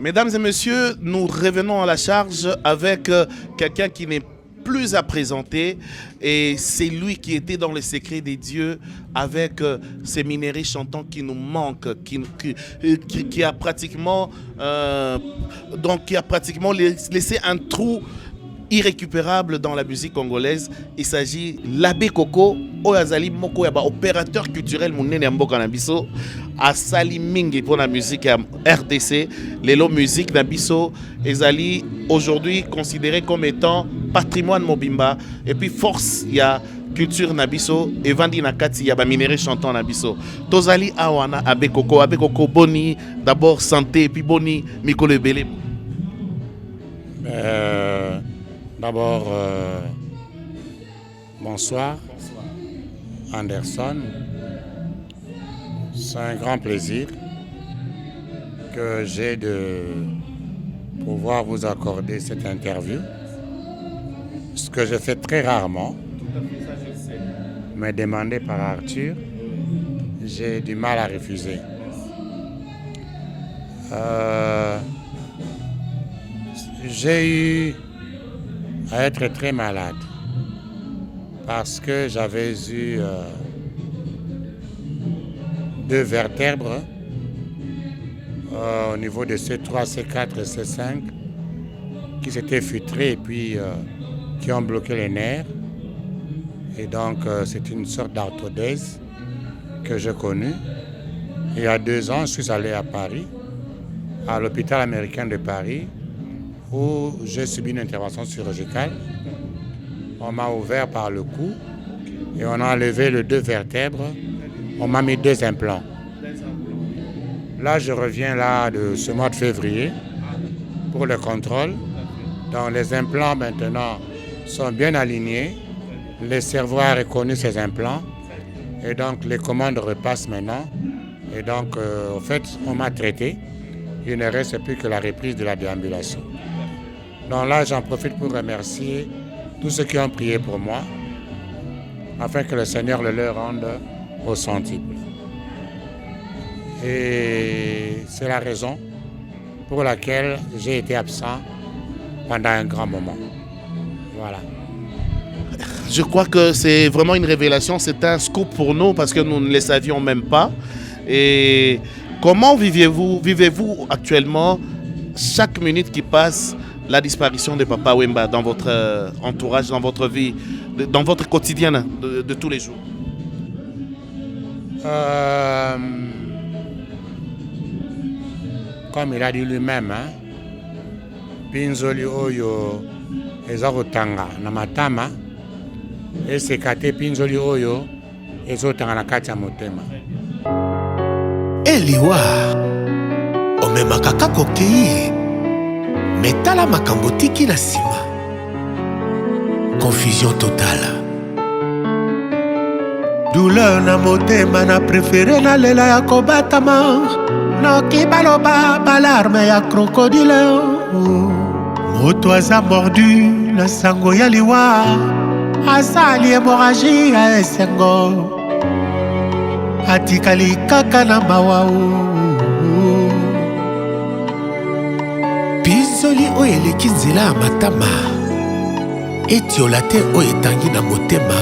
Mesdames et messieurs, nous revenons à la charge avec quelqu'un qui n'est plus à présenter et c'est lui qui était dans les secrets des dieux avec ces minéraux chantants qui nous manquent, qui a pratiquement laissé un trou irrécupérable dans la musique congolaise. Il s'agit L'abbé Coco Oyazali Moko Yaba, opérateur culturel monene mboka na biso asali mingi pour la musique RDC. Lelo musique na biso ezali aujourd'hui considéré comme étant patrimoine mobimba et puis force ya culture na biso evandi na kati ya ba minéraux chantants na biso. Tozali awana Abbé Coco boni d'abord santé et puis boni mikolo ebele. D'abord, bonsoir, Anderson. C'est un grand plaisir que j'ai de pouvoir vous accorder cette interview. Ce que je fais très rarement, mais demandé par Arthur, j'ai du mal à refuser. J'ai eu à être très malade parce que j'avais eu 2 vertèbres au niveau de C3, C4 et C5 qui s'étaient futrées et puis qui ont bloqué les nerfs. Et donc c'est une sorte d'arthrodèse que j'ai connue. Et il y a 2 ans, je suis allé à Paris, à l'hôpital américain de Paris, où j'ai subi une intervention chirurgicale. On m'a ouvert par le cou et on a enlevé les 2 vertèbres. On m'a mis 2 implants. Là, je reviens là de ce mois de février pour le contrôle. Donc les implants maintenant sont bien alignés. Le cerveau a reconnu ces implants et donc les commandes repassent maintenant. Et donc, en fait, on m'a traité. Il ne reste plus que la reprise de la déambulation. Donc là, j'en profite pour remercier tous ceux qui ont prié pour moi, afin que le Seigneur le leur rende au centuple. Et c'est la raison pour laquelle j'ai été absent pendant un grand moment. Voilà. Je crois que c'est vraiment une révélation, c'est un scoop pour nous parce que nous ne le savions même pas. Et comment vivez-vous actuellement, chaque minute qui passe, la disparition de Papa Wemba dans votre entourage, dans votre vie, dans votre quotidien de tous les jours? Comme il a dit lui-même, Pinzoli Oyo ezakotanga na matama esekate Pinzoli Oyo ezotanga na kati ya motema. Eliwa omemaka kaka kokei metala makambo tiki na sima. Confusion totale. Douleur na motema na préféré na lela ya kobatama. Noki baloba balarme ya crocodile. Moto aza mordu na sango ya liwa. Asali hémorragie ya esengo. Atikali kaka na mawa. Pinzoli oyo eleki nzela ya matama etiola te oyo etangi na motema.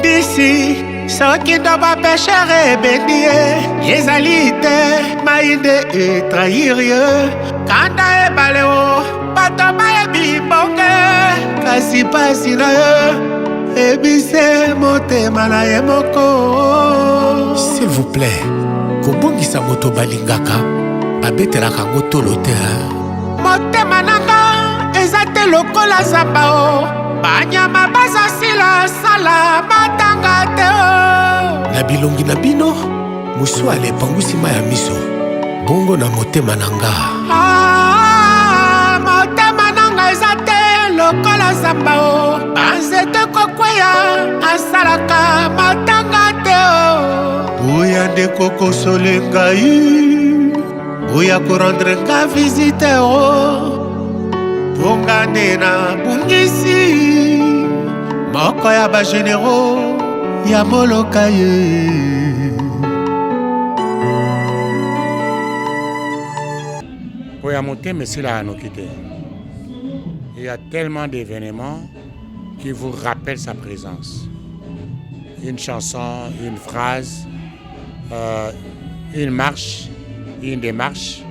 Bisi soki ndo bapeshere ebeni ye ezali te mainde etrahir ye kanda ebale o bato bayebi bonge kasi pasi na ye ebise motema na ye moko. S'il vous plaît, kobongisa moto balingaka babetelaka ngo tolo te. Motema nanga eza te lokola zamba o banyama baza sila sala matanga te o. Na bilongi na bino musuale epangusi ma ya miso bongo na motema nanga. Motema nanga eza te lokola zamba o banzete kokweya asalaka matanga te o. Oya nde kokosole ngai oya korendre nga visite o. Ponga nde na bungisi moko ya bagénéraux ya moloka ye. Namoté, mais c'est la Hanokité. Il y a tellement d'événements qui vous rappellent sa présence. Une chanson, une phrase, une marche, une démarche,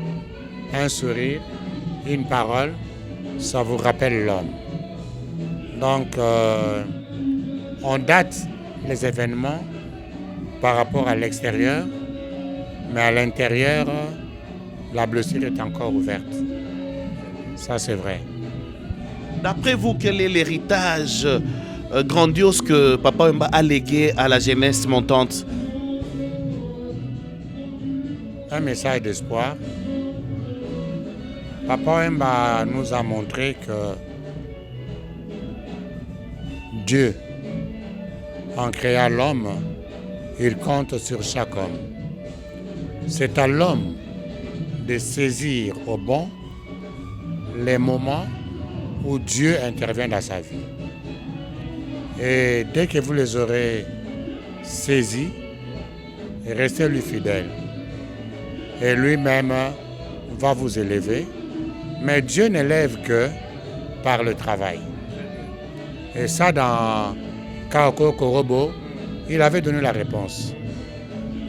un sourire, une parole, ça vous rappelle l'homme. Donc, on date les événements par rapport à l'extérieur, mais à l'intérieur, la blessure est encore ouverte. Ça, c'est vrai. D'après vous, quel est l'héritage grandiose que Papa Wemba a légué à la jeunesse montante? Un message d'espoir. Papa Wemba nous a montré que Dieu, en créant l'homme, il compte sur chaque homme. C'est à l'homme de saisir au bon les moments où Dieu intervient dans sa vie. Et dès que vous les aurez saisis, restez lui fidèle. Et lui-même va vous élever. Mais Dieu n'élève que par le travail. Et ça, dans Kaoko Korobo, il avait donné la réponse.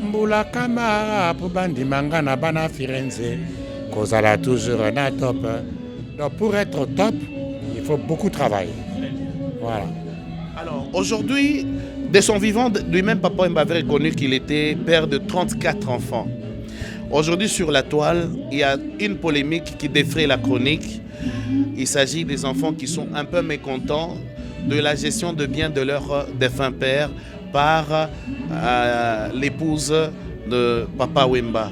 Mbula kamara pour bandi mangana bana Firenze, kozala toujours na top. Donc pour être top, il faut beaucoup travailler. Voilà. Alors aujourd'hui, de son vivant, lui-même Papa Wemba avait reconnu qu'il était père de 34 enfants. Aujourd'hui sur la toile, il y a une polémique qui défraie la chronique. Il s'agit des enfants qui sont un peu mécontents de la gestion de biens de leur défunt père par l'épouse de Papa Wemba.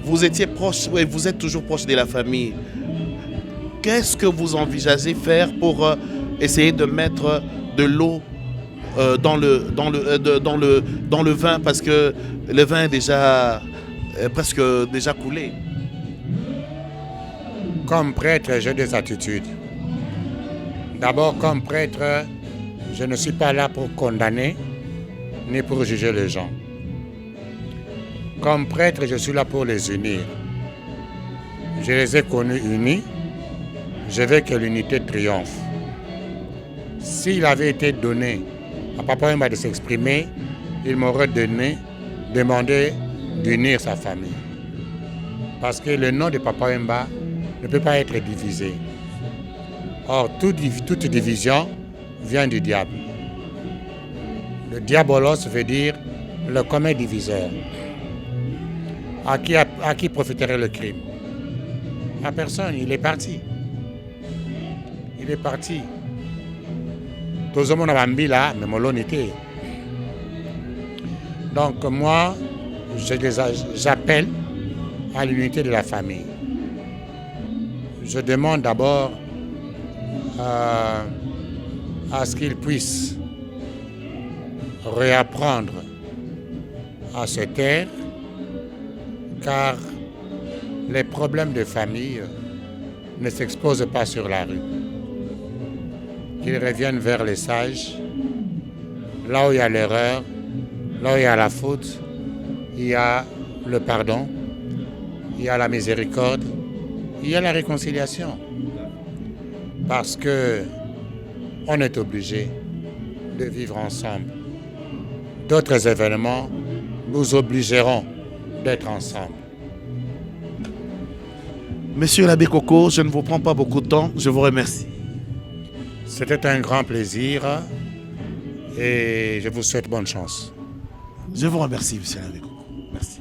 Vous étiez proche, oui, vous êtes toujours proche de la famille. Qu'est-ce que vous envisagez faire pour essayer de mettre de l'eau dans le vin, parce que le vin est déjà presque déjà coulé? Comme prêtre, j'ai des attitudes. D'abord, comme prêtre, je ne suis pas là pour condamner ni pour juger les gens. Comme prêtre, je suis là pour les unir. Je les ai connus unis. Je veux que l'unité triomphe. S'il avait été donné à Papa Wemba de s'exprimer, il m'aurait demandé d'unir sa famille. Parce que le nom de Papa Wemba ne peut pas être divisé. Or, toute division vient du diable. Le diabolos veut dire le commun diviseur. À qui profiterait le crime? À personne, il est parti. Il est parti. Tout le monde a là, mais molonité. Donc moi, j'appelle à l'unité de la famille. Je demande d'abord à ce qu'ils puissent réapprendre à se taire, car les problèmes de famille ne s'exposent pas sur la rue. Qu'ils reviennent vers les sages, là où il y a l'erreur, là où il y a la faute, il y a le pardon, il y a la miséricorde, il y a la réconciliation. Parce que on est obligé de vivre ensemble. D'autres événements nous obligeront d'être ensemble. Monsieur l'abbé Coco, je ne vous prends pas beaucoup de temps, je vous remercie. C'était un grand plaisir et je vous souhaite bonne chance. Je vous remercie, monsieur l'abbé Coco. Merci.